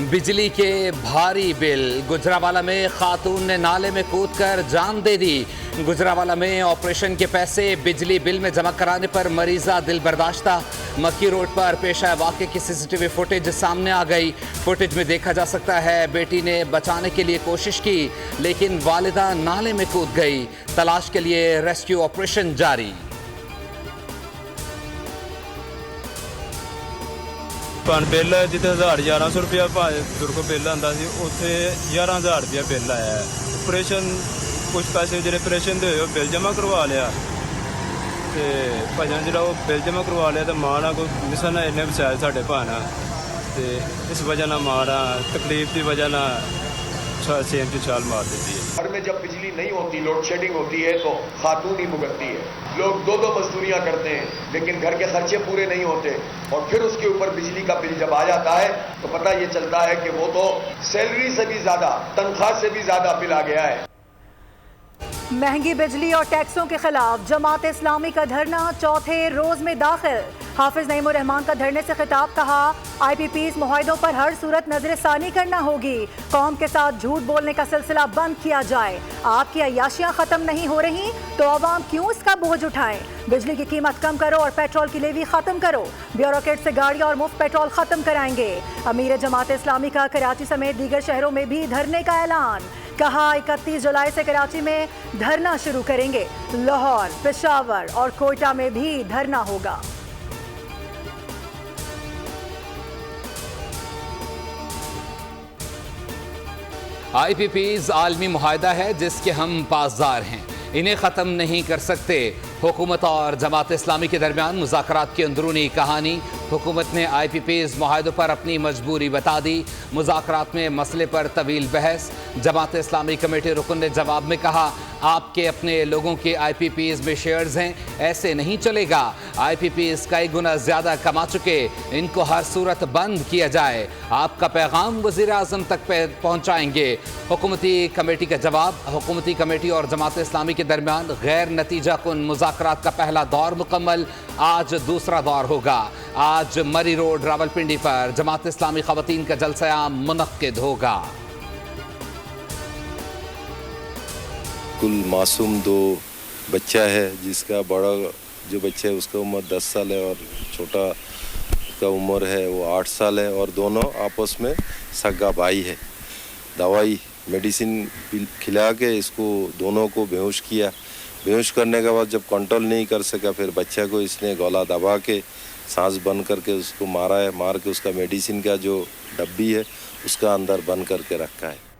बिजली के भारी बिल। गुजरावाला में खातून ने नाले में कूदकर जान दे दी। गुजरावाला में ऑपरेशन के पैसे बिजली बिल में जमा कराने पर मरीजा दिल बर्दाश्ता। मक्की रोड पर पेश आए वाक़े की सीसीटीवी फुटेज सामने आ गई। फुटेज में देखा जा सकता है बेटी ने बचाने के लिए कोशिश की, लेकिन वालिदा नाले में कूद गई। तलाश के लिए रेस्क्यू ऑपरेशन जारी। बिल जिते 1100 रुपया बजुर्ग बिल आंदा सी, उत्थे 11,000 रुपया बिल आया है। ऑपरेशन कुछ पैसे जो ऑपरेशन के होए बिल जमा करवा लिया, तो भजन जो बिल जमा करवा लिया तो मां ना कोई मिसन इन्हें बचाया साढ़े भाना, तो इस वजह ना मां ना तकलीफ की वजह ना सेम की छाल मार देती है। घर में जब बिजली नहीं होती, लोड शेडिंग होती है, तो खातून ही भुगतती है। लोग दो मजदूरियां करते हैं, लेकिन घर के खर्चे पूरे नहीं होते, और फिर उसके ऊपर बिजली का बिल जब आ जाता है तो पता ये चलता है कि वो तो सैलरी से भी ज्यादा, तनख्वाह से भी ज्यादा बिल आ गया है। महंगी बिजली और टैक्सों के खिलाफ जमात इस्लामी का धरना चौथे रोज में दाखिल। हाफिज नईमुर रहमान का धरने से खिताब, कहा IPPs मुआहदों पर हर सूरत नजरसानी करना होगी। कौम के साथ झूठ बोलने का सिलसिला बंद किया जाए। आपकी अय्याशियां खत्म नहीं हो रही तो अवाम क्यों इसका बोझ उठाएं। बिजली की कीमत कम करो और पेट्रोल की लेवी खत्म करो। ब्यूरोक्रेट से गाड़ियां और मुफ्त पेट्रोल खत्म कराएंगे। अमीर जमात इस्लामी का कराची समेत दीगर शहरों में भी धरने का ऐलान। कहा 31 जुलाई से कराची में धरना शुरू करेंगे। लाहौर, पेशावर और कोयटा में भी धरना होगा। IPPs आलमी मुआहदा है जिसके हम पासदार हैं, इन्हें ख़त्म नहीं कर सकते। हुकूमत और जमात इस्लामी के दरमियान मुज़ाकरात की अंदरूनी कहानी। हुकूमत ने IPPs मुआहदों पर अपनी मजबूरी बता दी। मुज़ाकरात में मसले पर तवील बहस। जमात इस्लामी कमेटी रुकन ने जवाब में कहा, आपके अपने लोगों के IPPs में शेयर्स हैं, ऐसे नहीं चलेगा। IPPs कई गुना ज़्यादा कमा चुके, इनको हर सूरत बंद किया जाए। आपका पैगाम वज़ीर आज़म तक पहुँचाएंगे। हुकूमती कमेटी का जवाब। हुकूमती कमेटी और जमात इस्लामी के दरमियान गैर नतीजा कुन मुज़ाकरात का पहला दौर मुकम्मल। आज दूसरा दौर होगा। आज मरी रोड रावलपिंडी पर जमात इस्लामी ख़वातीन का जलसा मुनक्किद होगा। कुल मासूम 2 बच्चा है, जिसका बड़ा जो बच्चा है उसका उम्र 10 साल है और छोटा का उम्र है वो 8 साल है, और दोनों आपस में सगा भाई है। दवाई मेडिसिन खिला के इसको दोनों को बेहोश किया। बेहोश करने के बाद जब कंट्रोल नहीं कर सका, फिर बच्चा को इसने गला दबा के सांस बंद करके उसको मारा है। मार के उसका मेडिसिन का जो डब्बी है उसका अंदर बंद करके रखा है।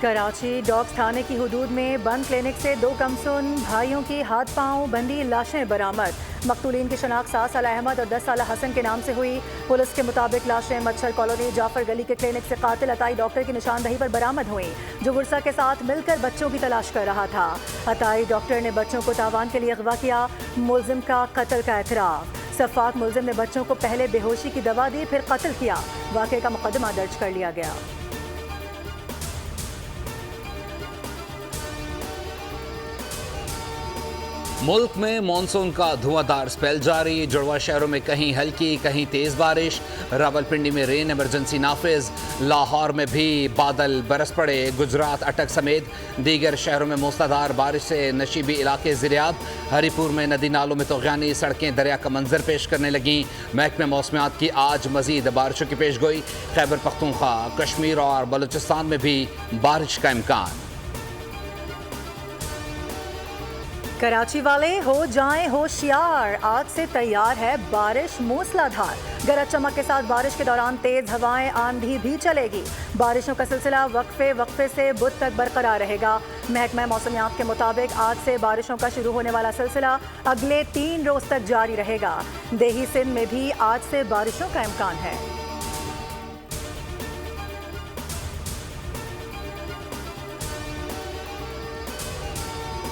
कराची डॉग्स थाने की हुदूद में बंद क्लिनिक से 2 कमसुन भाइयों की हाथ पांव बंदी लाशें बरामद। मकतूलीन की शनाख्त 7 साल अहमद और 10 साल हसन के नाम से हुई। पुलिस के मुताबिक लाशें मच्छर कॉलोनी जाफर गली के क्लिनिक से कातिल अताई डॉक्टर की निशानदही पर बरामद हुई, जो गुरसा के साथ मिलकर बच्चों की तलाश कर रहा था। अताई डॉक्टर ने बच्चों को तावान के लिए अगवा किया। मुलजिम का कत्ल का एतराफ़। सफ़ाक मुलजिम ने बच्चों को पहले बेहोशी की दवा दी, फिर कत्ल किया। वाक़े का मुकदमा दर्ज कर लिया गया। मुल्क में मानसून का धुआंधार स्पेल जारी। जुड़वा शहरों में कहीं हल्की कहीं तेज बारिश। रावलपिंडी में रेन इमरजेंसी नाफिज। लाहौर में भी बादल बरस पड़े। गुजरात, अटक समेत दीगर शहरों में मूसलाधार बारिश से नशीबी इलाके ज़िरियाब। हरीपुर में नदी नालों में तोग़यानी, सड़कें दरिया का मंजर पेश करने लगीं। महकमे मौसमियात की आज मजीद बारिशों की पेशगोई। खैबर पख्तूनख्वा, कश्मीर और बलूचिस्तान में भी बारिश का इम्कान। कराची वाले हो जाएं होशियार, आज से तैयार है बारिश मूसलाधार। गरज चमक के साथ बारिश के दौरान तेज हवाएं, आंधी भी चलेगी। बारिशों का सिलसिला वक्फे से बुध तक बरकरार रहेगा। महकमा मौसमियात के मुताबिक आज से बारिशों का शुरू होने वाला सिलसिला अगले 3 रोज तक जारी रहेगा। देही सिंध में भी आज से बारिशों का इम्कान है।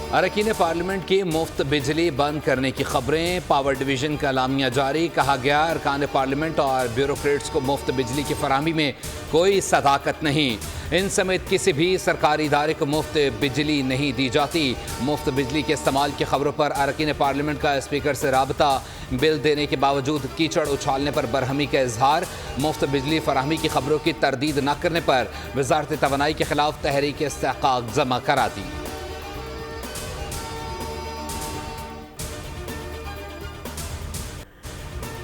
अरकान पार्लियामेंट की मुफ्त बिजली बंद करने की खबरें, पावर डिवीजन का लामिया जारी। कहा गया अरकान पार्लियामेंट और ब्यूरोक्रेट्स को मुफ्त बिजली की फराहमी में कोई सदाकत नहीं। इन समेत किसी भी सरकारी इदारे को मुफ्त बिजली नहीं दी जाती। मुफ्त बिजली के इस्तेमाल की खबरों पर अरकान पार्लियामेंट का स्पीकर से राबता, बिल देने के बावजूद कीचड़ उछालने पर बरहमी का इजहार। मुफ्त बिजली फराहमी की खबरों की तरदीद न करने पर वजारत तवानाई के खिलाफ तहरीक इस्तेहकाक जमा करा दी।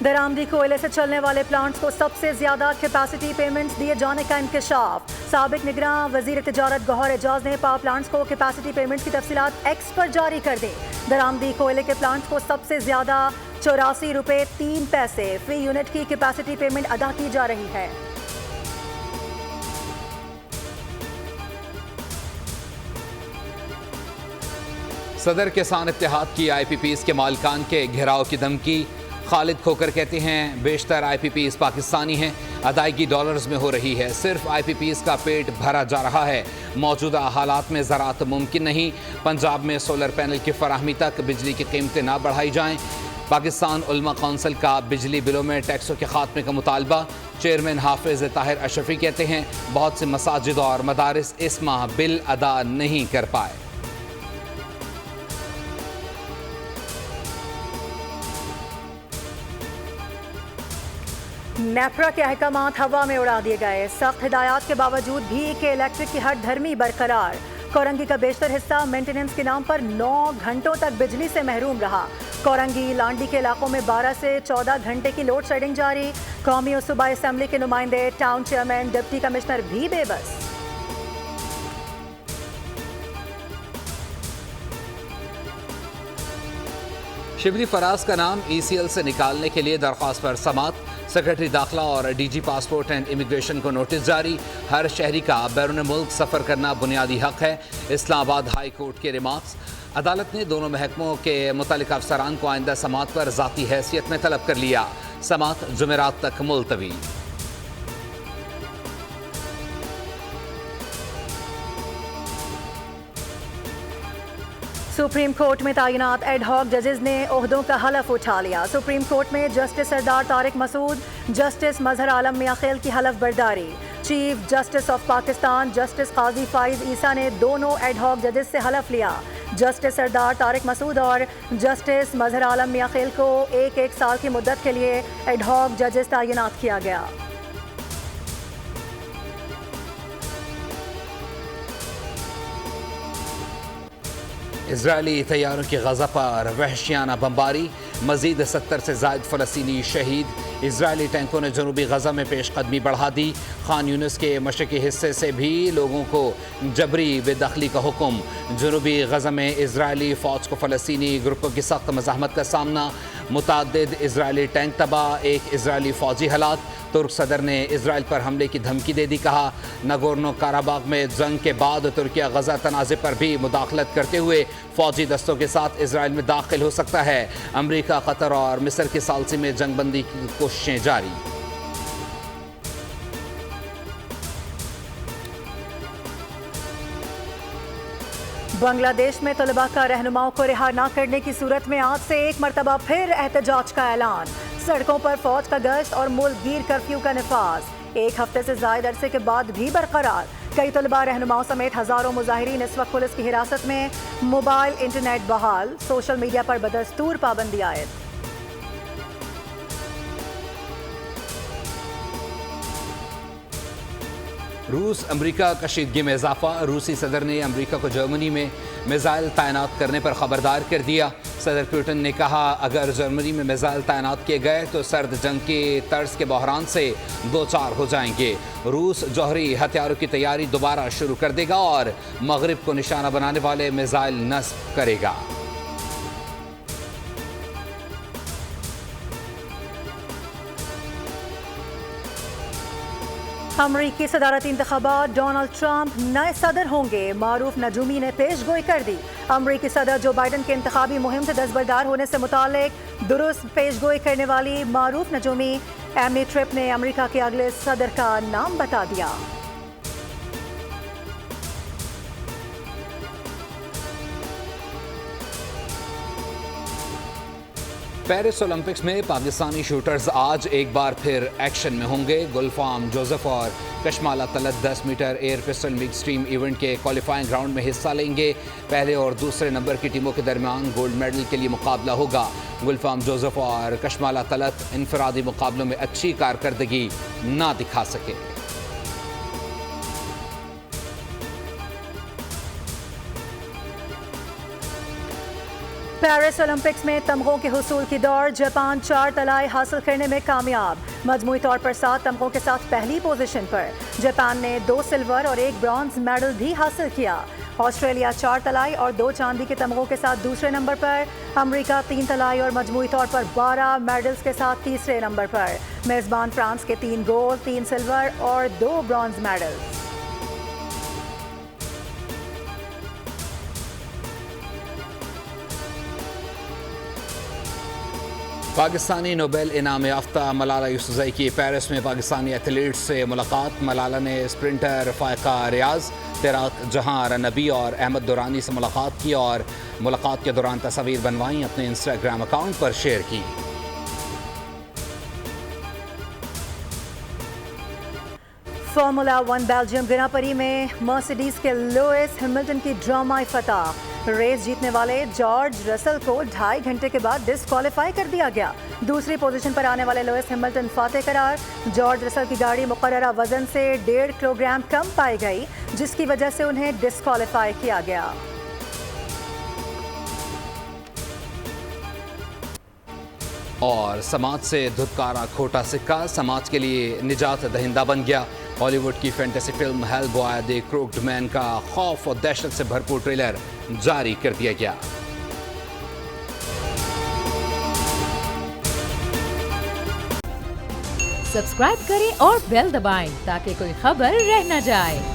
दरामदी कोयले से चलने वाले प्लांट्स को सबसे ज्यादा कैपेसिटी पेमेंट्स दिए जाने का इंकशाफ। साबिक निगरान वजीर तिजारत गौहर एजाज ने पावर प्लांट्स को कैपेसिटी पेमेंट्स की तफसीलात एक्स पर जारी कर दी। दरामदी कोयले के प्लांट्स को सबसे ज्यादा 84 रुपये 3 पैसे फी यूनिट की कैपेसिटी पेमेंट अदा की जा रही है। सदर किसान इत्तेहाद की IPPs के मालिकान के घेराव की धमकी। खालिद खोकर कहते हैं बेशतर IPPs पाकिस्तानी हैं, अदायगी डॉलर्स में हो रही है, सिर्फ IPPs का पेट भरा जा रहा है। मौजूदा हालात में ज़राअत मुमकिन नहीं। पंजाब में सोलर पैनल की फराहमी तक बिजली की कीमतें ना बढ़ाई जाएं। पाकिस्तान उलमा कौंसिल का बिजली बिलों में टैक्सों के खात्मे का मुतालबा। चेयरमैन हाफिज ताहिर अशरफी कहते हैं बहुत से मसाजिद और मदारिस इस माह बिल अदा नहीं कर पाए। नेपरा के अहकामात हवा में उड़ा दिए गए। सख्त हिदायत के बावजूद भी के इलेक्ट्रिक की हर धर्मी बरकरार। कोरंगी का बेशतर हिस्सा मेंटेनेंस के नाम पर 9 घंटों तक बिजली से महरूम रहा। कोरंगी लांडी के इलाकों में 12 से 14 घंटे की लोड शेडिंग जारी। कौमी और सूबाई असम्बली के नुमाइंदे, टाउन चेयरमैन, डिप्टी कमिश्नर भी बेबस। शिबली फराज का नाम ECL से निकालने के लिए दरख्वास्त पर समात। सेक्रेटरी दाखिला और DG पासपोर्ट एंड इमिग्रेशन को नोटिस जारी। हर शहरी का बैरून मुल्क सफ़र करना बुनियादी हक है। इस्लामाबाद हाई कोर्ट के रिमार्क्स। अदालत ने दोनों महकमों के मुतल्लिका अफसरान को आइंदा समात पर ज़ाती हैसियत में तलब कर लिया। समात जुमेरात तक मुलतवी। सुप्रीम कोर्ट में तैनात एडहॉक जजेस ने ओहदों का हलफ उठा लिया। सुप्रीम कोर्ट में justice Sardar Tariq Masood, justice Mazhar Alam Miankhel की हलफ बर्दारी। Chief justice of Pakistan justice Qazi Faez Isa ने दोनों एडहॉक जजेस से हलफ लिया। जस्टिस सरदार तारिक मसूद और जस्टिस मजहर आलम मियां खेल को एक साल की मुद्दत के लिए एडहॉक जजेस तैनात किया गया। इजरायली तैयारों की गजा पर वहशियाना बमबारी। मजीद 70 से जायद फ़लस्तीनी शहीद। इजरायली टैंकों ने जनूबी गजा में पेशकदमी बढ़ा दी। खान यूनिस के मशरक़ी हिस्से से भी लोगों को जबरी बेदखली का हुक्म। जनूबी गजा में इजरायली फ़ौज को फ़लस्तीनी ग्रुपों की सख्त मज़ाहमत का सामना। मुतअद्दिद इजरायली टैंक तबाह, एक इजरायली फ़ौजी हलाक। तुर्क सदर ने इजराइल पर हमले की धमकी दे दी। कहा नगोर्नो काराबाग में जंग के बाद तुर्किया गजा तनाज़े पर भी मुदाखलत करते हुए फ़ौजी दस्तों के साथ इजराइल में दाखिल हो सकता है। अमरीका, कतर और मिस्र की सालसी में जंगबंदी की कोशिशें जारी। बांग्लादेश में तलबा का रहनुमाओं को रिहा न करने की सूरत में आज से एक मरतबा फिर एहतजाज का ऐलान। सड़कों पर फौज का गश्त और मुल्कगीर कर्फ्यू का नफाज। एक हफ्ते से जायद अरसे के बाद भी बरकरार। कई तलबा रहनुमाओं समेत हजारों मुजाहिरीन इस वक्त पुलिस की हिरासत में। मोबाइल इंटरनेट बहाल, सोशल मीडिया पर बदस्तूर पाबंदी आयद। रूस अमरीका कशीदगी में इजाफा। रूसी सदर ने अमरीका को जर्मनी में मिसाइल तैनात करने पर खबरदार कर दिया। सदर पुतिन ने कहा अगर जर्मनी में मिसाइल तैनात किए गए तो सर्द जंग के तर्ज के बहरान से दो चार हो जाएंगे। रूस जौहरी हथियारों की तैयारी दोबारा शुरू कर देगा और मगरिब को निशाना बनाने वाले मिसाइल नस्ब करेगा। अमरीकी सदारती इंतखाबात, डोनाल्ड ट्रंप नए सदर होंगे। मारूफ नजूमी ने पेशगोई कर दी। अमरीकी सदर जो बाइडन के इंतखाबी मुहिम से दस्तबरदार होने से मुतालिक दुरुस्त पेशगोई करने वाली मारूफ नजूमी एमी ट्रिप ने अमरीका के अगले सदर का नाम बता दिया। पेरिस ओलंपिक्स में पाकिस्तानी शूटर्स आज एक बार फिर एक्शन में होंगे। गुलफाम जोसेफ और Kishmala Talat 10 metre air pistol mix team event के क्वालिफाइंग राउंड में हिस्सा लेंगे। पहले और दूसरे नंबर की टीमों के दरमियान गोल्ड मेडल के लिए मुकाबला होगा। गुलफाम जोसेफ और कशमाला तलत इनफरादी मुकाबलों में अच्छी कारकर्दगी ना दिखा सके। पेरिस ओलंपिक्स में तमगों के हुसूल की दौड़, जापान 4 तलाएं हासिल करने में कामयाब। मजमूई तौर पर 7 तमगों के साथ पहली पोजीशन पर। जापान ने 2 सिल्वर और 1 ब्रॉन्ज मेडल भी हासिल किया। ऑस्ट्रेलिया 4 तलाई और 2 चांदी के तमगों के साथ दूसरे नंबर पर। अमेरिका 3 तलाई और मजमूई तौर पर 12 मेडल्स के साथ तीसरे नंबर पर। मेजबान फ्रांस के 3 गोल्ड, 3 सिल्वर और 2 ब्रॉन्ज मेडल्स। पाकिस्तानी नोबेल इनाम याफ्ता मलाला यूसुफजई की पेरिस में पाकिस्तानी एथलीट्स से मुलाकात। मलाला ने स्प्रिंटर फायका रियाज, तैराक जहां रनबी और अहमद दुरानी से मुलाकात की और मुलाकात के दौरान तस्वीर बनवाई अपने इंस्टाग्राम अकाउंट पर शेयर की। फार्मूला 1 बेल्जियम ग्रां प्री में मर्सिडीज के लुइस हैमिल्टन की ड्रामाई फतह। रेस जीतने वाले जॉर्ज रसल को 2.5 घंटे के बाद डिस्क्वालीफाई कर दिया गया। दूसरी पोजीशन पर आने वाले लुइस हैमिल्टन फातेह करार। जॉर्ज रसल की गाड़ी मुकर्ररा वजन से 1.5 किलोग्राम कम पाई गई, जिसकी वजह से उन्हें डिस्क्वालीफाई किया गया। और समाज से धुतकारा खोटा सिक्का समाज के लिए निजात दहिंदा बन गया। हॉलीवुड की fantasy film Hellboy the crooked man का खौफ और दहशत से भरपूर ट्रेलर जारी कर दिया गया। सब्सक्राइब करें और बेल दबाएं ताकि कोई खबर रह न जाए।